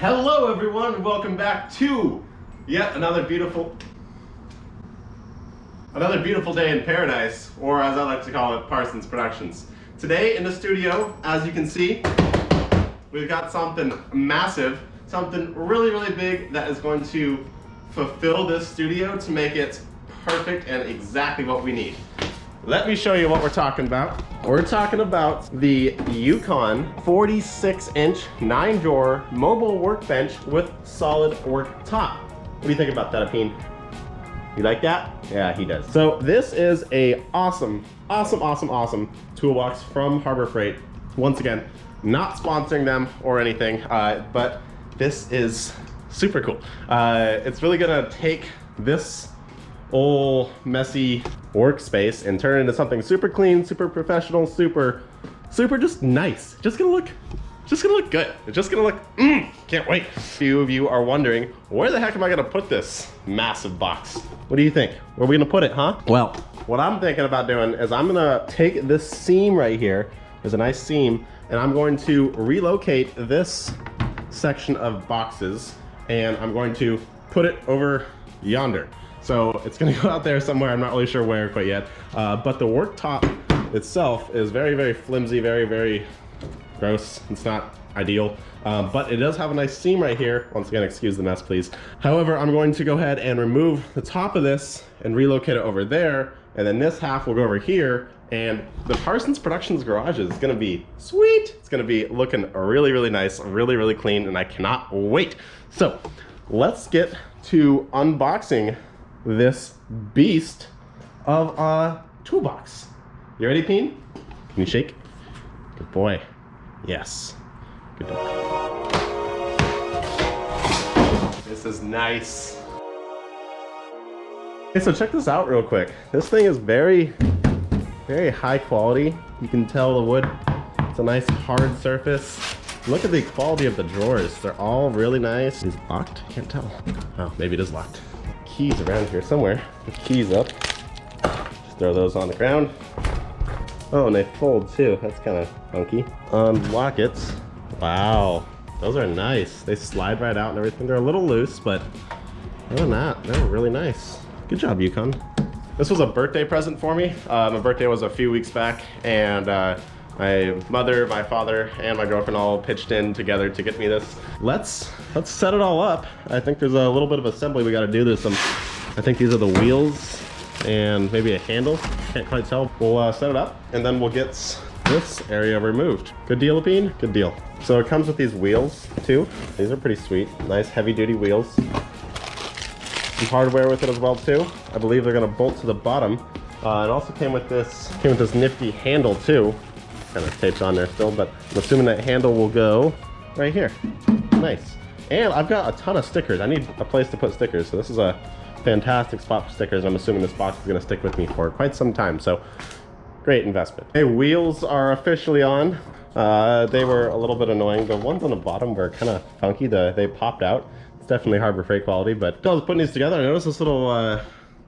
Hello everyone, and welcome back to yet another beautiful day in paradise, or as I like to call it, Parsons Productions. Today in the studio, as you can see, we've got something massive, something really big that is going to fulfill this studio to make it perfect and exactly what we need. Let me show you what we're talking about. We're talking about the Yukon 46-inch 9-drawer mobile workbench with solid work top. What do you think about that, Apeen? You like that? Yeah, he does. So this is a awesome toolbox from Harbor Freight. Once again, not sponsoring them or anything, but this is super cool. It's really gonna take this old messy workspace and turn it into something super clean, super professional, super just nice. Just gonna look good. It's just gonna look, can't wait. A few of you are wondering, where the heck am I gonna put this massive box? What do you think? Where are we gonna put it, huh? Well, what I'm thinking about doing is I'm gonna take this seam right here. There's a nice seam, and I'm going to relocate this section of boxes, and I'm going to put it over yonder. So it's gonna go out there somewhere, I'm not really sure where quite yet. But the worktop itself is very flimsy, very gross. It's not ideal, but it does have a nice seam right here. Once again, excuse the mess, please. However, I'm going to go ahead and remove the top of this and relocate it over there. And then this half will go over here. And the Parsons Productions garage is gonna be sweet. It's gonna be looking really nice, really clean, and I cannot wait. So let's get to unboxing this beast of a toolbox. You ready, Peen? Can you shake? Good boy. Yes. Good dog. This is nice. Okay, so check this out real quick. This thing is very high quality. You can tell the wood. It's a nice hard surface. Look at the quality of the drawers. They're all really nice. Is it locked? I can't tell. Oh, maybe it is locked. Keys around here somewhere. The keys up. Just throw those on the ground. Oh, and they fold too. That's kind of funky. Unlock it. Wow, those are nice. They slide right out and everything. They're a little loose, but other than that, they're really nice. Good job, Yukon. This was a birthday present for me. My birthday was a few weeks back, and my mother, my father, and my girlfriend all pitched in together to get me this. Let's set it all up. I think there's a little bit of assembly we got to do. There's some, I think these are the wheels and maybe a handle. Can't quite tell. We'll set it up, and then we'll get this area removed. Good deal, Apeen? Good deal. So it comes with these wheels too. These are pretty sweet. Nice heavy-duty wheels. Some hardware with it as well too. I believe they're gonna bolt to the bottom. It also came with this nifty handle too. Kind of taped on there still, but I'm assuming that handle will go right here. Nice. And I've got a ton of stickers. I need a place to put stickers, so this is a fantastic spot for stickers. I'm assuming this box is gonna stick with me for quite some time, so great investment. Okay, wheels are officially on. They were a little bit annoying. The ones on the bottom were kind of funky. They popped out. It's definitely Harbor Freight quality, but I was putting these together. I noticed this little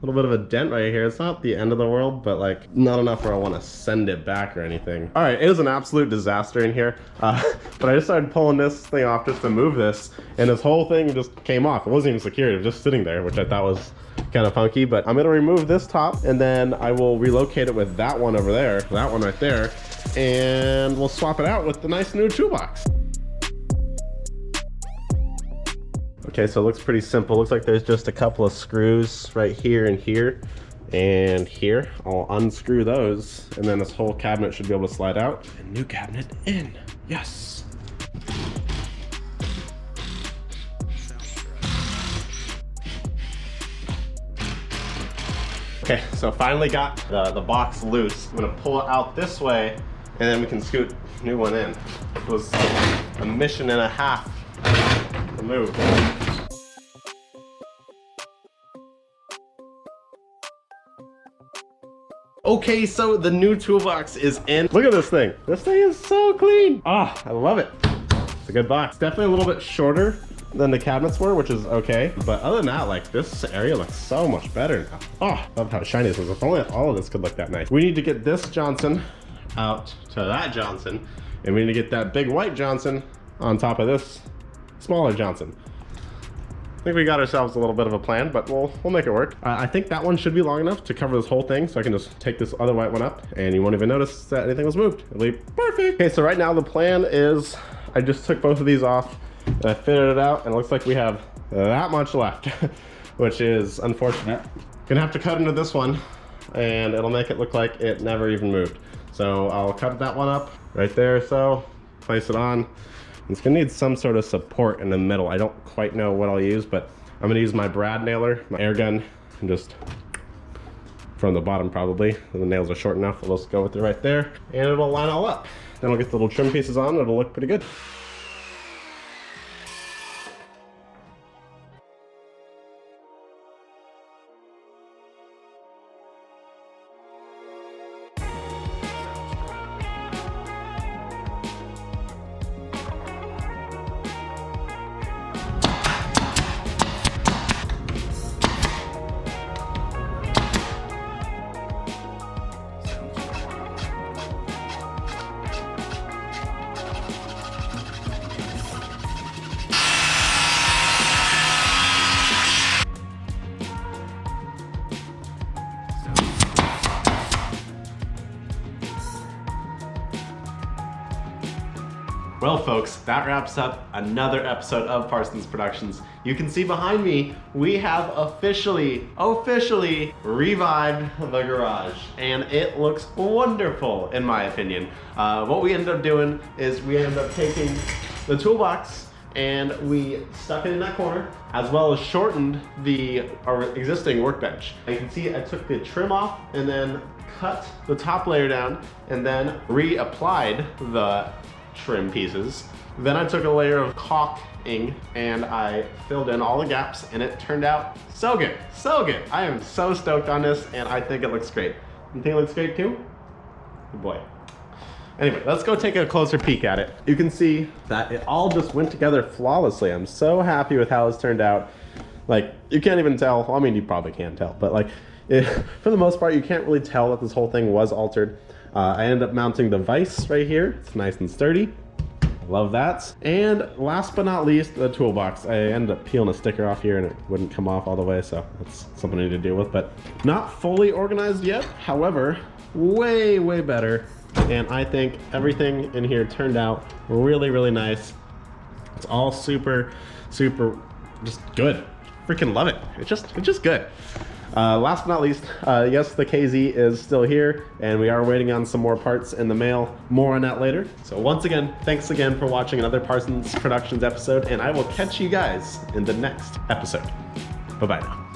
bit of a dent right here. It's not the end of the world, but like not enough where I want to send it back or anything. All right, it is an absolute disaster in here. But I just started pulling this thing off just to move this, and this whole thing just came off. It wasn't even secured. It was just sitting there, which I thought was kind of funky. But I'm gonna remove this top, and then I will relocate it with that one over there, that one right there, and we'll swap it out with the nice new toolbox. Okay, so it looks pretty simple. Looks like there's just a couple of screws right here and here and here. I'll unscrew those, and then this whole cabinet should be able to slide out. And new cabinet in. Yes. Okay, so finally got the box loose. I'm gonna pull it out this way, and then we can scoot a new one in. It was a mission and a half to move. Okay, so the new toolbox is in. Look at this thing. This thing is so clean. Ah, I love it. It's a good box. Definitely a little bit shorter than the cabinets were, which is okay. But other than that, like, this area looks so much better now. Oh, love how shiny this is. If only all of this could look that nice. We need to get this Johnson out to that Johnson, and we need to get that big white Johnson on top of this smaller Johnson. I think we got ourselves a little bit of a plan, but we'll make it work. I think that one should be long enough to cover this whole thing, so I can just take this other white one up and you won't even notice that anything was moved. It'll be perfect. Okay, so right now the plan is I just took both of these off and I fitted it out, and it looks like we have that much left, which is unfortunate. Gonna have to cut into this one and it'll make it look like it never even moved. So I'll cut that one up right there, so place it on. It's gonna need some sort of support in the middle. I don't quite know what I'll use, but I'm gonna use my brad nailer, my air gun, and just from the bottom probably. The nails are short enough, we'll just go with it right there, and it'll line all up. Then I'll get the little trim pieces on, it'll look pretty good. Well folks, that wraps up another episode of Parsons Productions. You can see behind me, we have officially revived the garage, and it looks wonderful in my opinion. What we ended up doing is we ended up taking the toolbox and we stuck it in that corner, as well as shortened our existing workbench. You can see I took the trim off and then cut the top layer down and then reapplied the trim pieces. Then I took a layer of caulking and I filled in all the gaps, and it turned out so good, so good. I am so stoked on this, and I think it looks great. You think it looks great too? Good boy. Anyway, let's go take a closer peek at it. You can see that it all just went together flawlessly. I'm so happy with how this turned out. Like, you can't even tell, well, I mean, you probably can't tell, but like, for the most part, you can't really tell that this whole thing was altered. I ended up mounting the vise right here. It's nice and sturdy. Love that. And last but not least, the toolbox. I ended up peeling a sticker off here and it wouldn't come off all the way, so that's something I need to deal with, but not fully organized yet. However, way better. And I think everything in here turned out really nice. It's all super just good. Freaking love it. It's just good. Last but not least, yes, the KZ is still here, and we are waiting on some more parts in the mail. More on that later. So once again, thanks again for watching another Parsons Productions episode, and I will catch you guys in the next episode. Bye-bye now.